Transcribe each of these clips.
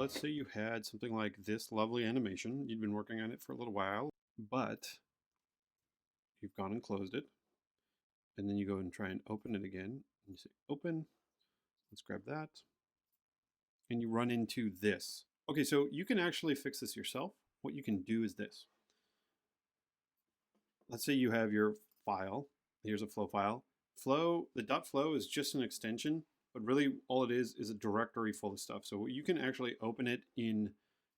let's say you had something like this lovely animation. You'd been working on it for a little while, but you've gone and closed it. And then you go and try and open it again. And you say open. Let's grab that. And you run into this. Okay, so you can actually fix this yourself. What you can do is this. Let's say you have your file. Here's a flow file. The .flow is just an extension, but really all it is a directory full of stuff. So you can actually open it in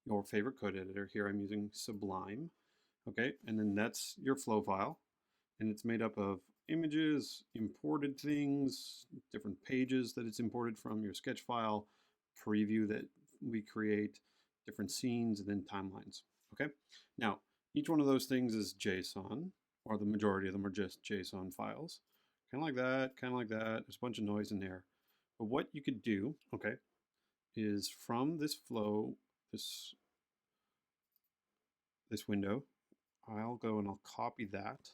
your favorite code editor. Here I'm using Sublime. Okay, and then that's your flow file. And it's made up of images, imported things, different pages that it's imported from, your sketch file, preview that we create, different scenes, and then timelines. Okay, now each one of those things is JSON, or the majority of them are just JSON files. Kind of like that, kind of like that. There's a bunch of noise in there. But what you could do, okay, is from this flow, this window, I'll go and I'll copy that.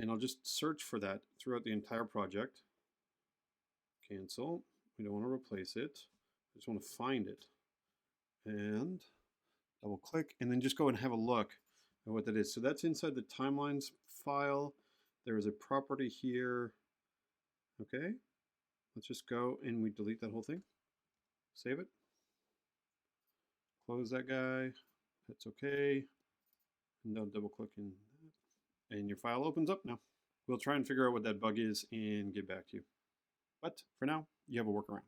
And I'll just search for that throughout the entire project. Cancel. We don't want to replace it. I just want to find it. And double click, and then just go and have a look at what that is. So that's inside the timelines file. There is a property here. Okay. Let's just go and we delete that whole thing. Save it. Close that guy. That's okay. And I'll double click in that. And your file opens up now. We'll try and figure out what that bug is and get back to you. But for now, you have a workaround.